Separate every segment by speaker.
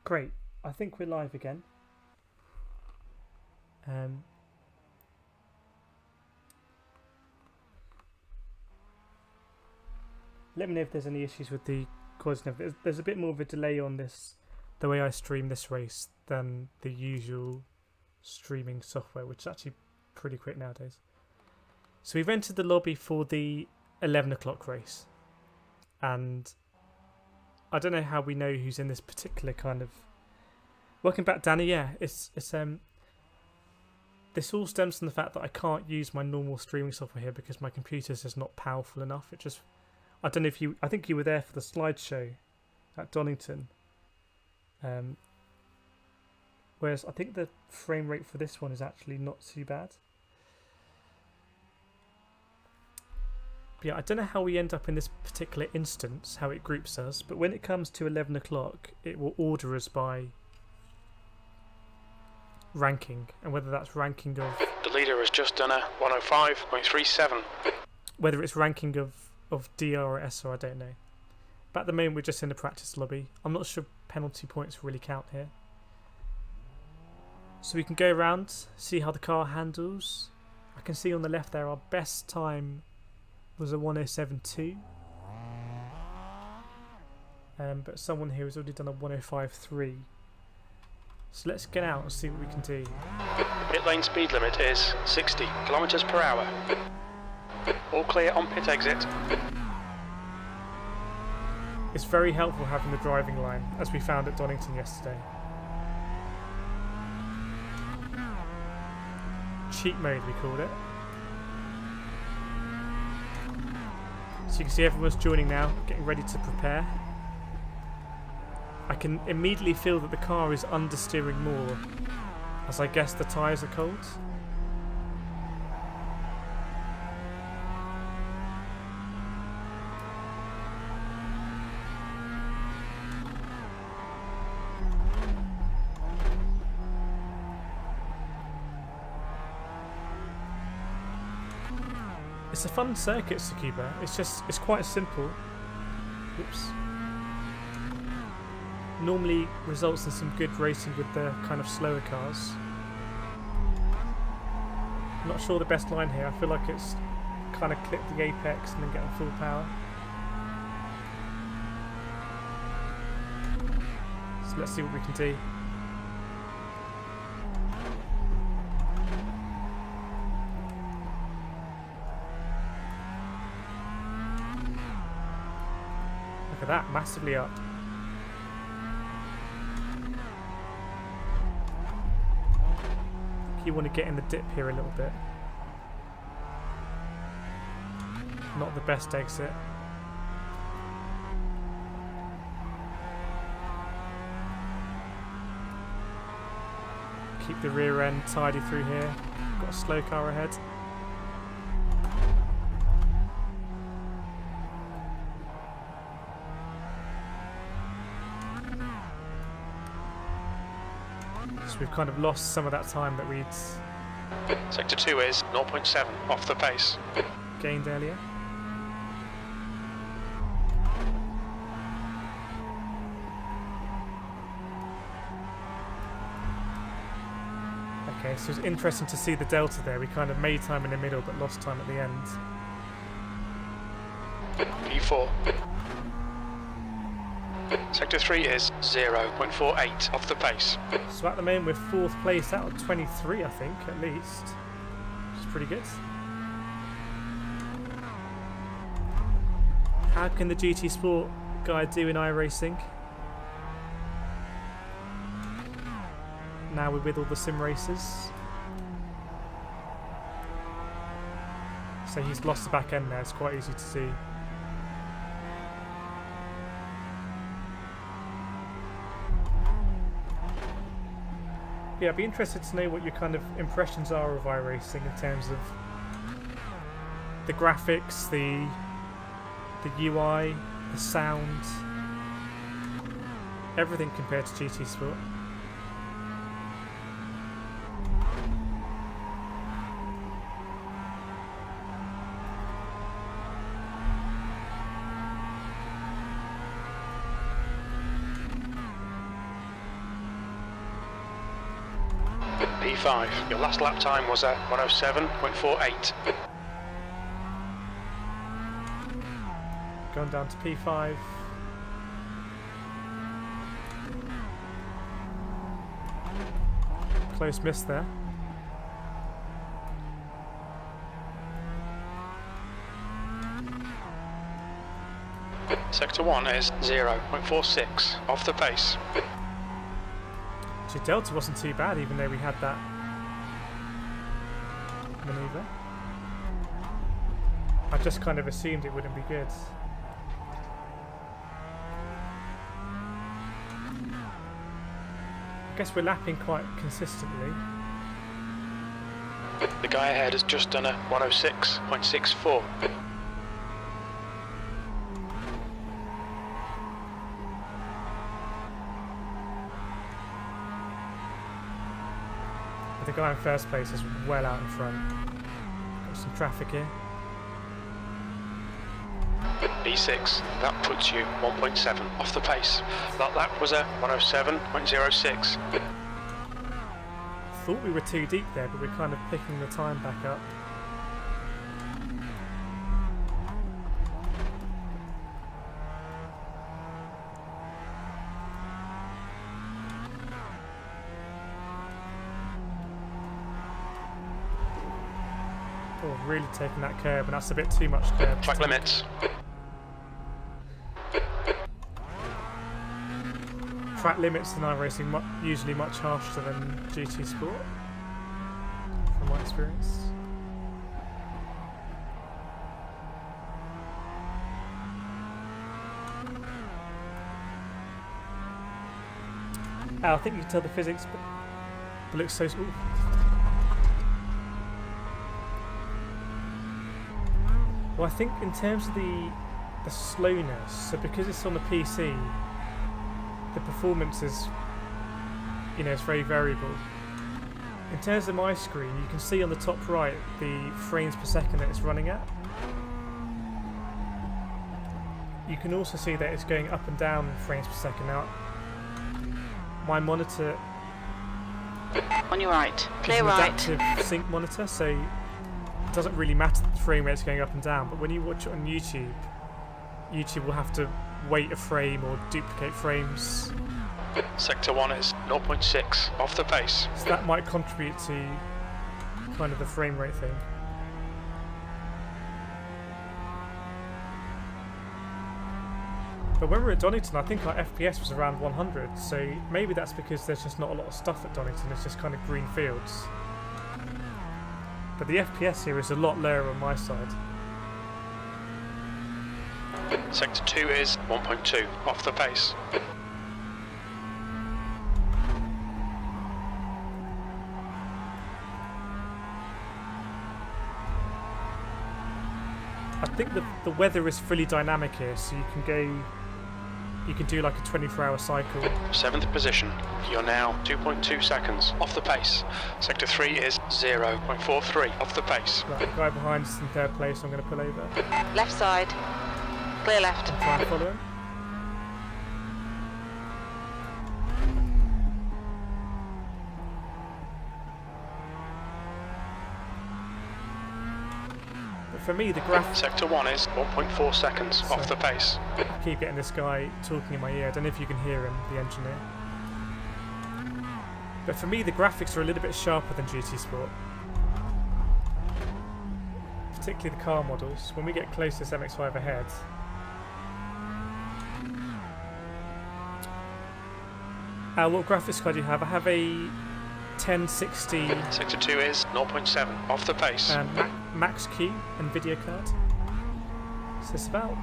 Speaker 1: Great. I think we're live again. Let me know if there's any issues with the quality. There's a bit more of a delay on this, the way I stream this race, than the usual streaming software, which is actually pretty quick nowadays. So we've entered the lobby for the 11 o'clock race, and I don't know how we know who's in this particular kind of. Welcome back, Danny. Yeah, it's this all stems from the fact that I can't use my normal streaming software here because my computer is just not powerful enough. It just, I don't know if you, I think you were there for the slideshow at Donington. Whereas I think the frame rate for this one is actually not too bad. But yeah, I don't know how we end up in this particular instance, how it groups us, but when it comes to 11 o'clock, it will order us by ranking, and whether that's ranking of...
Speaker 2: The leader has just done a 105.37.
Speaker 1: Whether it's ranking of DR or SR, I don't know. But at the moment, we're just in the practice lobby. I'm not sure penalty points really count here. So we can go around, see how the car handles. I can see on the left there our best time was a 107.2. But someone here has already done a 105.3. So let's get out and see what we can do.
Speaker 2: Pit lane speed limit is 60 kilometers per hour. All clear on pit exit.
Speaker 1: It's very helpful having the driving line, as we found at Donington yesterday. Cheat mode, we called it. So you can see everyone's joining now, getting ready to prepare. I can immediately feel that the car is understeering more, as I guess the tyres are cold. It's a fun circuit, Tsukuba. It's quite simple. Oops. Normally results in some good racing with the kind of slower cars. I'm not sure the best line here. I feel like it's kind of clip the apex and then get on full power. So let's see what we can do. Look at that, massively up. You want to get in the dip here a little bit. Not the best exit. Keep the rear end tidy through here. Got a slow car ahead. So we've kind of lost some of that time that we'd...
Speaker 2: Sector 2 is 0.7 off the pace.
Speaker 1: Gained earlier. Okay, so it's interesting to see the delta there. We kind of made time in the middle but lost time at the end.
Speaker 2: P4. Sector 3 is 0.48 off the pace.
Speaker 1: So at the moment we're 4th place out of 23, I think, at least. Which is pretty good. How can the GT Sport guy do in iRacing? Now we're with all the sim races. So he's lost the back end there, it's quite easy to see. Yeah, I'd be interested to know what your kind of impressions are of iRacing in terms of the graphics, the UI, the sound, everything compared to GT Sport.
Speaker 2: P5. Your last lap time was a 107.48.
Speaker 1: Going down to P5. Close miss there.
Speaker 2: Sector 1 is 0.46 off the pace.
Speaker 1: Actually, Delta wasn't too bad, even though we had that manoeuvre. I just kind of assumed it wouldn't be good. I guess we're lapping quite consistently.
Speaker 2: The guy ahead has just done a 106.64.
Speaker 1: The guy in first place is well out in front. Got some traffic here.
Speaker 2: B6, that puts you 1.7 off the pace. That lap was a 107.06.
Speaker 1: Thought we were too deep there, but we're kind of picking the time back up. Oh, really taking that curb, and that's a bit too much curb.
Speaker 2: Track limits.
Speaker 1: Track limits in iRacing usually much harsher than GT Sport, from my experience. I think you can tell the physics, but it looks so. Ooh. Well, I think in terms of the slowness, so because it's on the PC, the performance is, it's very variable. In terms of my screen, you can see on the top right the frames per second that it's running at. You can also see that it's going up and down frames per second. Now, my monitor
Speaker 3: on your right,
Speaker 1: is
Speaker 3: clear
Speaker 1: an
Speaker 3: right.
Speaker 1: adaptive sync monitor, so it doesn't really matter the frame rate's going up and down. But when you watch it on YouTube, YouTube will have to wait a frame or duplicate frames.
Speaker 2: Sector 1 is 0.6 off the pace.
Speaker 1: So that might contribute to kind of the frame rate thing. But when we were at Donington, I think our FPS was around 100, so maybe that's because there's just not a lot of stuff at Donington, it's just kind of green fields. But the FPS here is a lot lower on my side.
Speaker 2: Sector 2 is 1.2 off the pace.
Speaker 1: I think the weather is fully dynamic here, so you can do like a 24-hour cycle.
Speaker 2: 7th position. You're now 2.2 seconds off the pace. Sector 3 is 0.43 off the pace.
Speaker 1: Right, the guy behind is in third place, so I'm going to pull over.
Speaker 3: Left side, clear left.
Speaker 1: And try and follow him. But for me, the graph.
Speaker 2: Sector 1 is 1.4 seconds off the pace.
Speaker 1: I keep getting this guy talking in my ear. I don't know if you can hear him, the engineer. But for me, the graphics are a little bit sharper than GT Sport. Particularly the car models. When we get close to this MX-5 ahead, what graphics card do you have? I have a 1060
Speaker 2: Sector 2 is 0.7 off the pace.
Speaker 1: and Max Q NVIDIA card. So it's about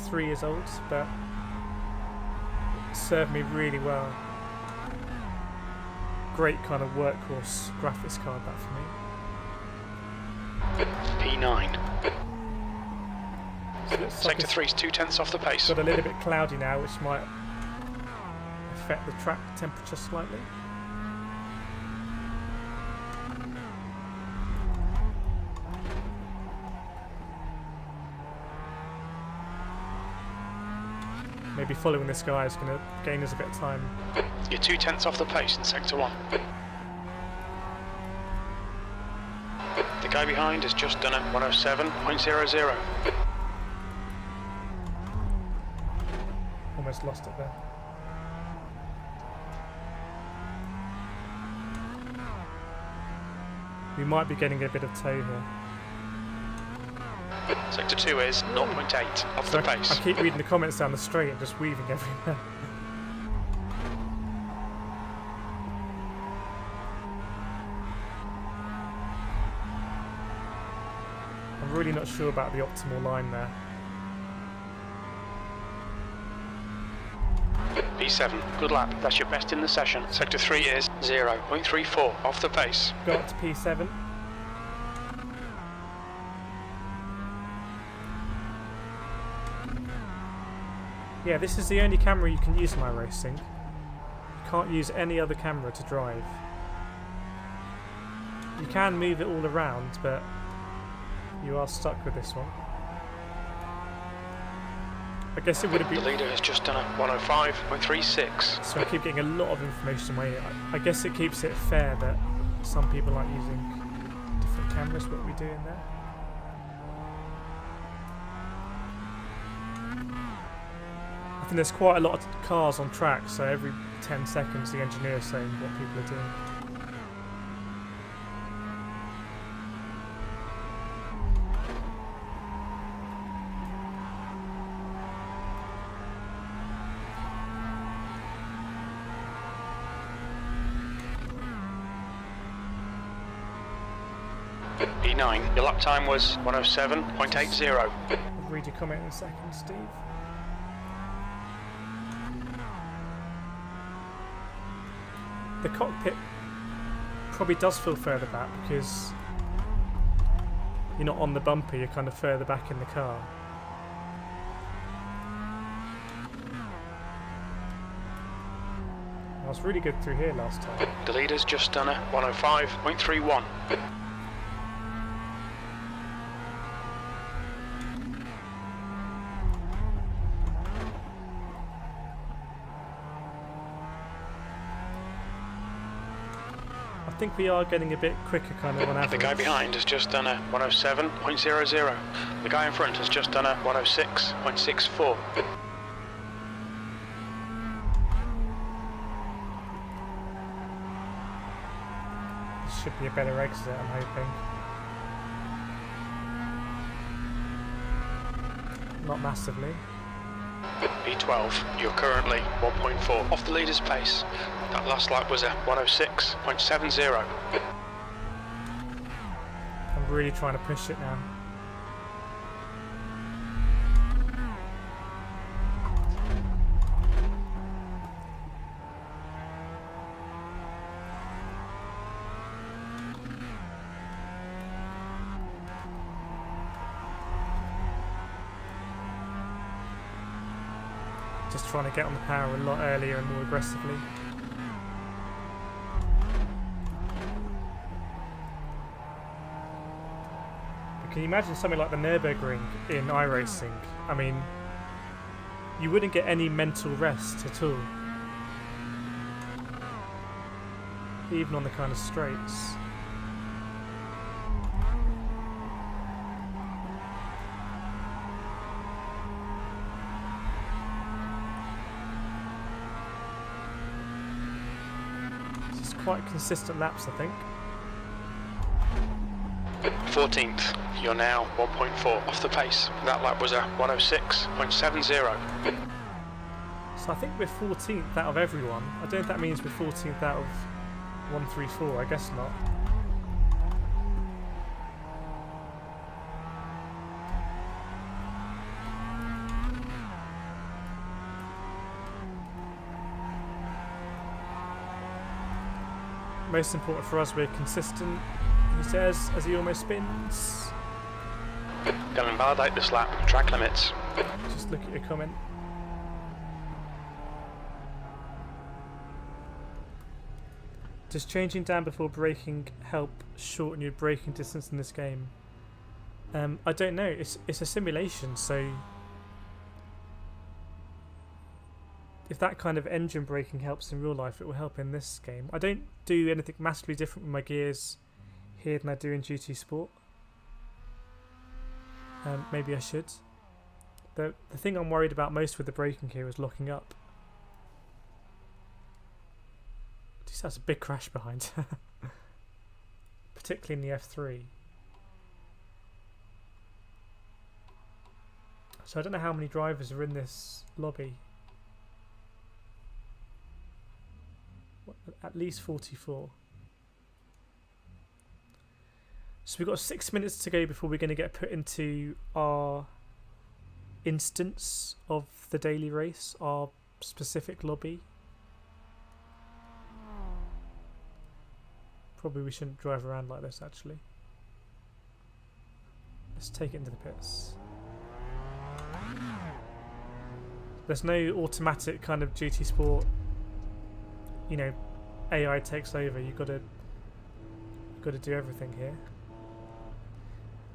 Speaker 1: 3 years old, but it served me really well. Great kind of workhorse graphics card that for me.
Speaker 2: P9.
Speaker 1: So it looks like
Speaker 2: Sector 3 is 0.2 off the pace.
Speaker 1: got a little bit cloudy now, which might affect the track temperature slightly. Maybe following this guy is going to gain us a bit of time.
Speaker 2: You're 0.2 off the pace in Sector 1. guy behind has just done a 107.00.
Speaker 1: Almost lost it there. We might be getting a bit of tow here.
Speaker 2: Sector 2 is 0.8 off the pace.
Speaker 1: I keep reading the comments down the straight and just weaving everywhere. I'm really not sure about the optimal line there.
Speaker 2: P7, good lap. That's your best in the session. Sector 3 is 0.34 off the pace.
Speaker 1: Got up to P7. Yeah, this is the only camera you can use in iRacing. You can't use any other camera to drive. You can move it all around, but you are stuck with this one. I guess it would have been...
Speaker 2: The leader has just done a 105.36.
Speaker 1: So I keep getting a lot of information in my ear. I guess it keeps it fair that some people like using different cameras. What are we doing there? I think there's quite a lot of cars on track, so every 10 seconds the engineer is saying what people are doing.
Speaker 2: P9, your lap time was 107.80.
Speaker 1: I'll read your comment in a second, Steve. The cockpit probably does feel further back because you're not on the bumper, you're kind of further back in the car. I was really good through here last time.
Speaker 2: The leader's just done a 105.31.
Speaker 1: I think we are getting a bit quicker kind of on average.
Speaker 2: The guy behind has just done a 107.00. The guy in front has just done a 106.64.
Speaker 1: This should be a better exit, I'm hoping. Not massively.
Speaker 2: P12, you're currently 1.4 off the leader's pace. That last lap was a 106.70.
Speaker 1: I'm really trying to push it now. Just trying to get on the power a lot earlier and more aggressively. Can you imagine something like the Nürburgring in iRacing? I mean, you wouldn't get any mental rest at all. Even on the kind of straights. It's just quite consistent laps, I think.
Speaker 2: 14th, you're now 1.4 off the pace. That lap was a 106.70.
Speaker 1: So I think we're 14th out of everyone. I don't know if that means we're 14th out of 134, I guess not. Most important for us, we're consistent, he says, as he almost spins.
Speaker 2: Go and validate this lap, track limits.
Speaker 1: Just look at your comment. Does changing down before braking help shorten your braking distance in this game? I don't know, it's a simulation, so if that kind of engine braking helps in real life, it will help in this game. I don't do anything massively different with my gears here than I do in GT Sport. Maybe I should. The thing I'm worried about most with the braking here is locking up. Geez, that's a big crash behind. Particularly in the F3. So I don't know how many drivers are in this lobby. At least 44. So we've got 6 minutes to go before we're going to get put into our instance of the daily race, our specific lobby. Probably we shouldn't drive around like this actually. Let's take it into the pits. There's no automatic kind of GT Sport, you know, AI takes over. You've got to do everything here.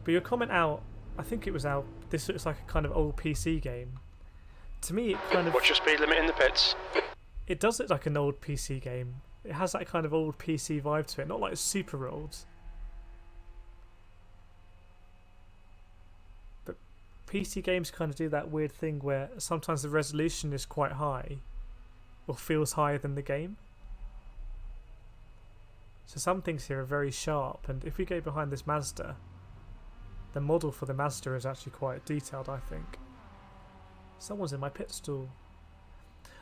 Speaker 1: But your comment out, I think it was out, this looks like a kind of old PC game. To me, it kind of...
Speaker 2: What's your speed limit in the pits?
Speaker 1: It does look like an old PC game. It has that kind of old PC vibe to it, not like super old. But PC games kind of do that weird thing where sometimes the resolution is quite high, or feels higher than the game. So some things here are very sharp, and if we go behind this Mazda, the model for the Mazda is actually quite detailed, I think. Someone's in my pit stall.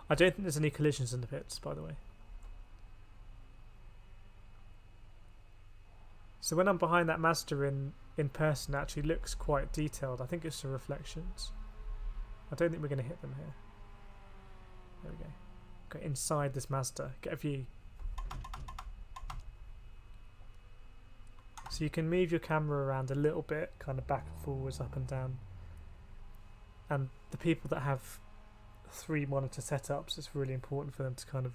Speaker 1: I don't think there's any collisions in the pits, by the way. So when I'm behind that Mazda in person, it actually looks quite detailed. I think it's the reflections. I don't think we're going to hit them here. There we go. Go inside this Mazda. Get a view. So you can move your camera around a little bit, kind of back and forwards, up and down. And the people that have 3 monitor setups, it's really important for them to kind of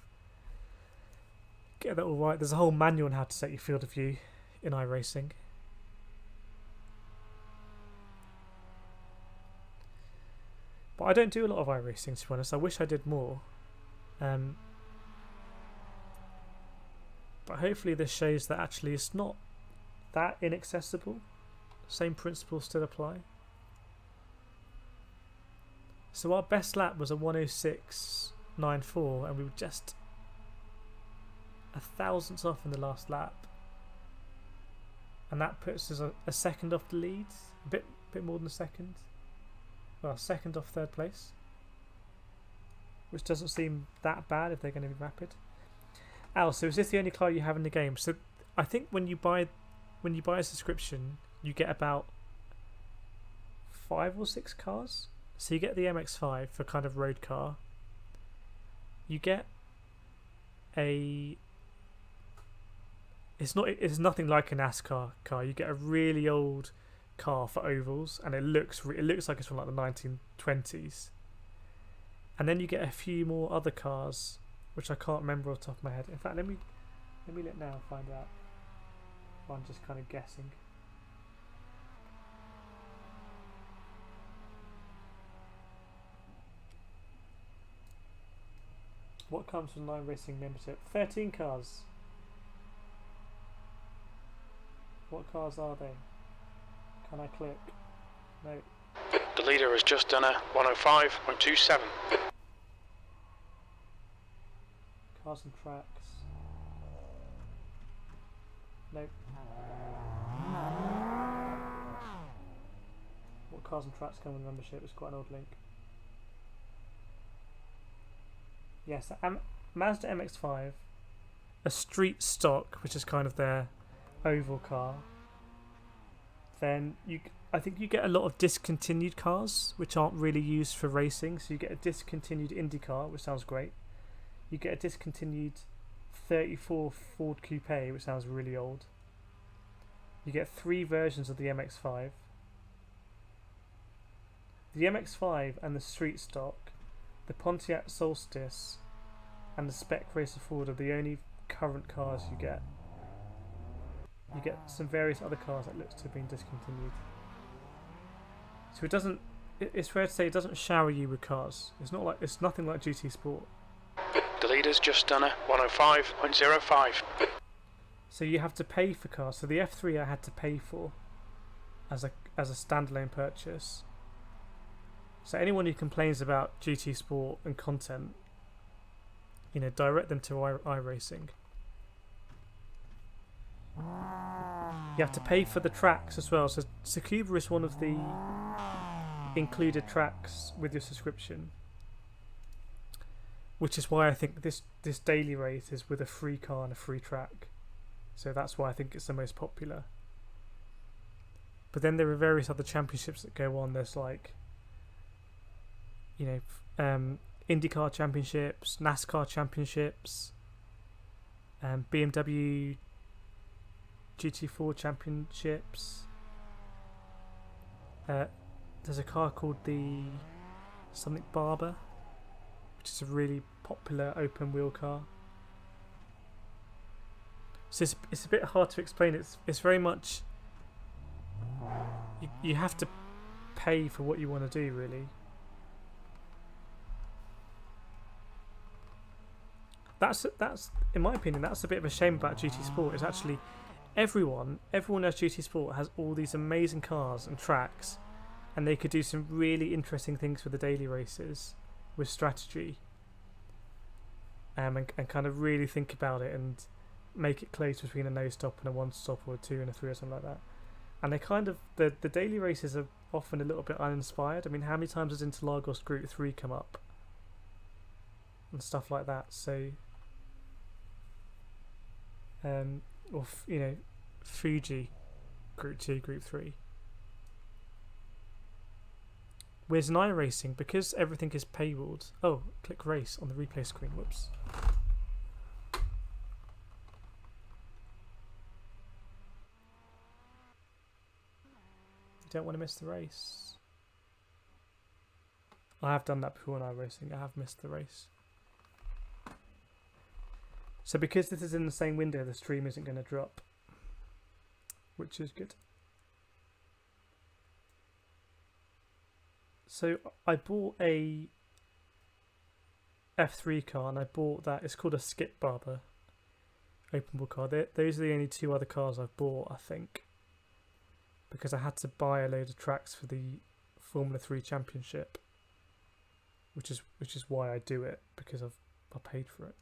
Speaker 1: get that all right. There's a whole manual on how to set your field of view in iRacing. But I don't do a lot of iRacing, to be honest. I wish I did more. But hopefully this shows that actually it's not that inaccessible. Same principles still apply. So our best lap was a 106.94 and we were just a thousandth off in the last lap. And that puts us a second off the lead. A bit more than a second. Well, second off third place. Which doesn't seem that bad if they're going to be rapid. Al, so is this the only car you have in the game? So I think when you buy a subscription, you get about 5 or 6 cars. So you get the MX-5 for kind of road car. You get a... It's nothing like a NASCAR car. You get a really old car for ovals, and it looks like it's from like the 1920s. And then you get a few more other cars, which I can't remember off the top of my head. In fact, let me look now and find out. I'm just kind of guessing. What comes from iRacing membership? 13 cars. What cars are they? Can I click? No.
Speaker 2: The leader has just done a 105.27.
Speaker 1: Cars and tracks. Nope. What cars and tracks come with membership? It's quite an old link. Yes, Mazda MX-5, a street stock, which is kind of their oval car. Then I think you get a lot of discontinued cars, which aren't really used for racing. So you get a discontinued Indy car, which sounds great. You get a discontinued 34 Ford Coupe, which sounds really old. You get 3 versions of the MX-5. The MX-5 and the street stock, the Pontiac Solstice and the Spec Racer Ford are the only current cars you get. You get some various other cars that looks to have been discontinued. So it's fair to say it doesn't shower you with cars. It's nothing like GT Sport.
Speaker 2: The leader's just done a 105.05.
Speaker 1: So you have to pay for cars. So the F3 I had to pay for as as a standalone purchase. So anyone who complains about GT Sport and content, you know, direct them to iRacing. You have to pay for the tracks as well. So Tsukuba is one of the included tracks with your subscription, which is why I think this daily race is with a free car and a free track. So that's why I think it's the most popular. But then there are various other championships that go on. There's like, you know, IndyCar championships, NASCAR championships, BMW GT4 championships. There's a car called the something Barber, which is a really popular open wheel car. So it's a bit hard to explain. It's very much you have to pay for what you want to do, really. That's in my opinion, that's a bit of a shame about GT Sport. Is actually everyone knows GT Sport has all these amazing cars and tracks, and they could do some really interesting things for the daily races with strategy, and kind of really think about it and make it close between a no stop and a one stop, or a 2 and a 3 or something like that. And they kind of the daily races are often a little bit uninspired. I mean, how many times has Interlagos Group 3 come up and stuff like that? So or you know, Fuji Group 2, Group 3. Whereas in iRacing, because everything is paywalled. Oh, click race on the replay screen. Whoops. You don't want to miss the race. I have done that before in iRacing. I have missed the race. So because this is in the same window, the stream isn't going to drop, which is good. So I bought a F3 car, and I bought that. It's called a Skip Barber open wheel car. Those are the only two other cars I've bought, I think, because I had to buy a load of tracks for the Formula 3 Championship, which is why I do it, because I paid for it.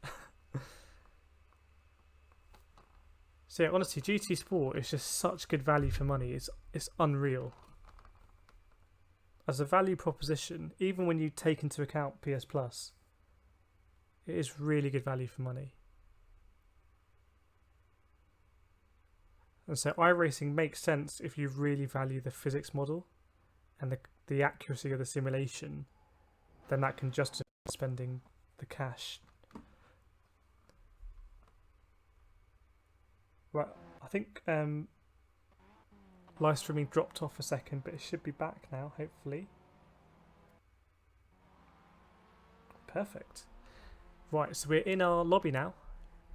Speaker 1: So yeah, honestly, GT Sport is just such good value for money. It's unreal. As a value proposition, even when you take into account PS Plus, it is really good value for money. And so iRacing makes sense if you really value the physics model and the accuracy of the simulation. Then that can justify spending the cash. Right, I think live streaming dropped off a second, but it should be back now, hopefully. Perfect. Right, so we're in our lobby now.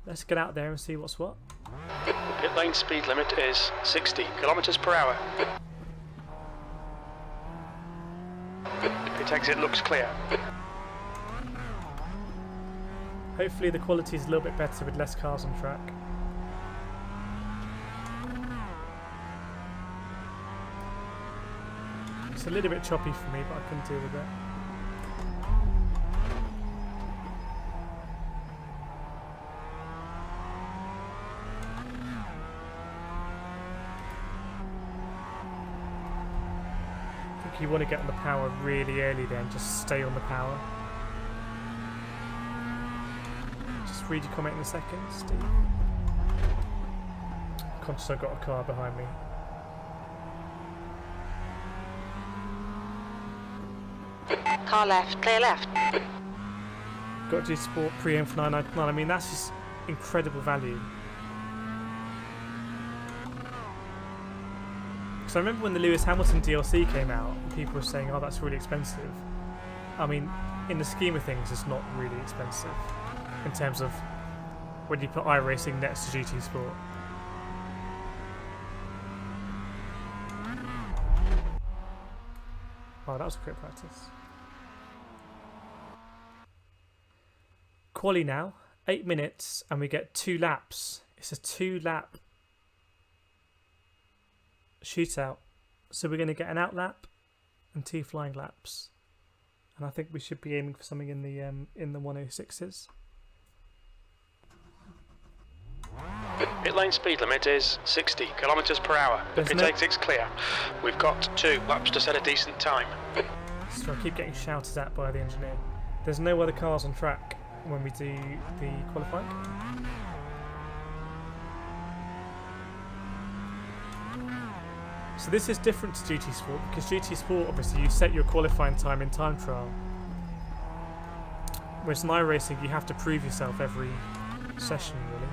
Speaker 1: Let's get out there and see what's what.
Speaker 2: Pit lane speed limit is 60 kilometers per hour. Pit exit looks clear.
Speaker 1: Hopefully the quality is a little bit better with less cars on track. It's a little bit choppy for me, but I can deal with it. I think you want to get on the power really early then, just stay on the power. Just read your comment in a second, Steve. Conscious I've got a car behind me.
Speaker 3: Car left, clear left.
Speaker 1: Got G Sport pre-owned for $9.99. I mean, that's just incredible value. Because I remember when the Lewis Hamilton DLC came out, and people were saying, "Oh, that's really expensive." I mean, in the scheme of things, it's not really expensive in terms of when you put iRacing next to GT Sport. Oh, that was a quick practice. Quali now, 8 minutes, and we get 2 laps. It's a 2-lap shootout. So we're going to get an out lap and 2 flying laps, and I think we should be aiming for something in the 106s.
Speaker 2: Pit lane speed limit is 60 kilometres per hour. The pit exit's clear. We've got 2 laps to set a decent time.
Speaker 1: So I keep getting shouted at by the engineer. There's no other cars on track when we do the qualifying. So this is different to GT Sport, because GT Sport, obviously, you set your qualifying time in time trial. Whereas in iRacing, you have to prove yourself every session, really.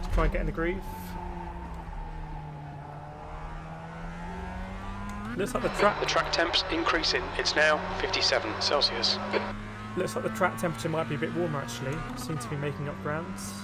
Speaker 1: Let's try and get in the groove. Looks like
Speaker 2: the track temp's increasing. It's now 57 Celsius.
Speaker 1: Looks like the track temperature might be a bit warmer actually. Seem to be making up grounds.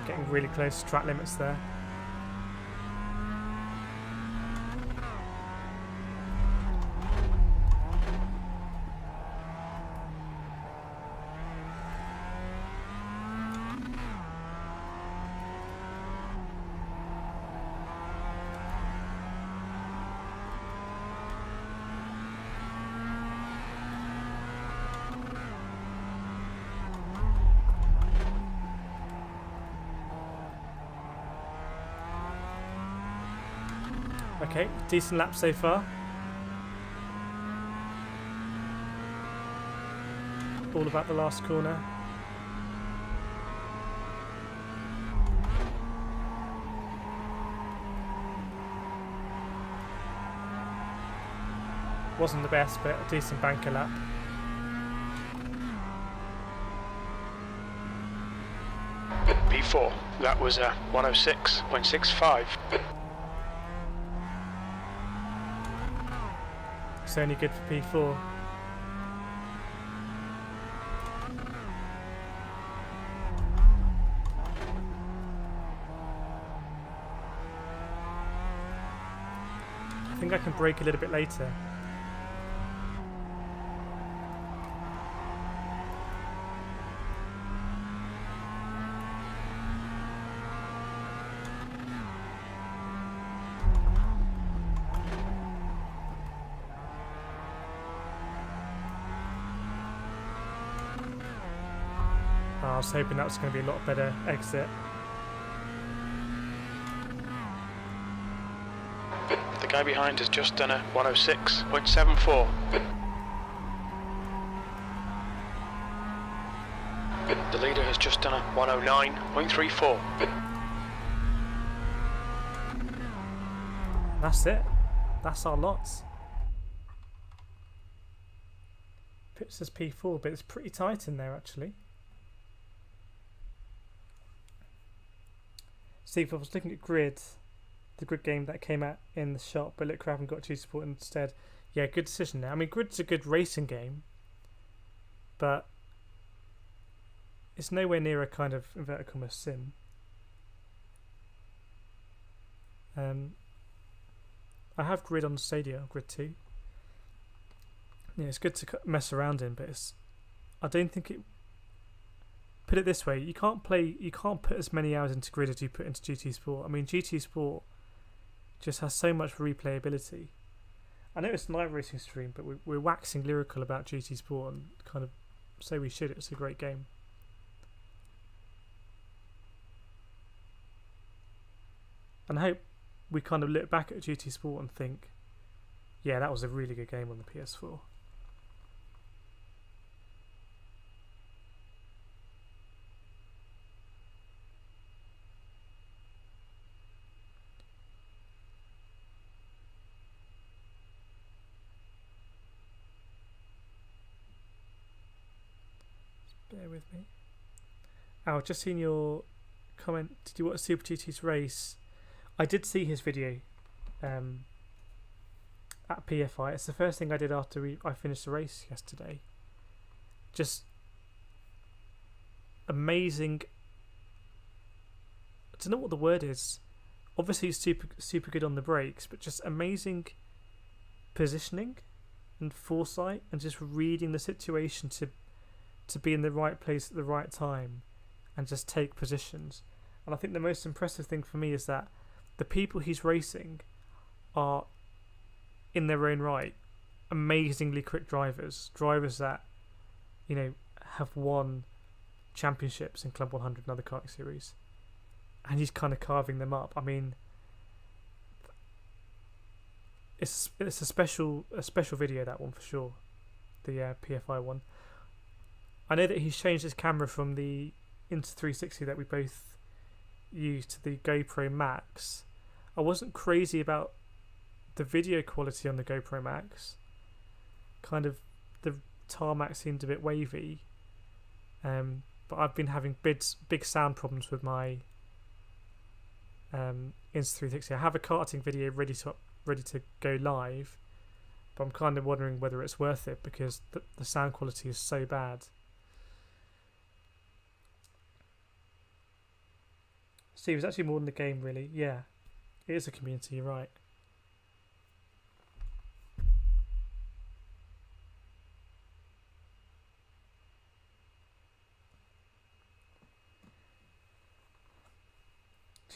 Speaker 1: Getting really close to track limits there. Okay, decent lap so far. All about the last corner. Wasn't the best, but a decent banker lap.
Speaker 2: P4, that was a 106.65.
Speaker 1: It's only good for P4. I think I can brake a little bit later. I was hoping that was going to be a lot better exit.
Speaker 2: The guy behind has just done a 106.74. The leader has just done a 109.34.
Speaker 1: That's it. That's our lots. Puts us P4, but it's pretty tight in there actually. Steve, I was looking at Grid, the Grid game that came out in the shop, but look, Craven got GT Sport instead. Yeah, good decision there. I mean, Grid's a good racing game, but it's nowhere near a kind of inverted commas sim. I have Grid on Stadia, Grid 2. Yeah, it's good to mess around in, but I don't think it. Put it this way, you can't put as many hours into Grid as you put into GT Sport. I mean, GT Sport just has so much replayability. I know it's an iRacing stream, but we're waxing lyrical about GT Sport and kind of say we should. It's a great game. And I hope we kind of look back at GT Sport and think, yeah, that was a really good game on the PS4. Bear with me. Al, just seen your comment. Did you watch Super GT's race? I did see his video at PFI. It's the first thing I did after I finished the race yesterday. Just amazing. I don't know what the word is. Obviously, he's super good on the brakes, but just amazing positioning and foresight, and just reading the situation to be in the right place at the right time and just take positions. And I think the most impressive thing for me is that the people he's racing are, in their own right, amazingly quick drivers that, you know, have won championships in Club 100 and other karting series, and he's kind of carving them up. I mean, it's a special video, that one, for sure, the PFI one. I know that he's changed his camera from the Insta360 that we both used to the GoPro Max. I wasn't crazy about the video quality on the GoPro Max. Kind of the tarmac seemed a bit wavy, but I've been having big sound problems with my Insta360. I have a karting video ready to go live, but I'm kind of wondering whether it's worth it because the sound quality is so bad. Steve, it's actually more than the game, really. Yeah, it is a community, you're right.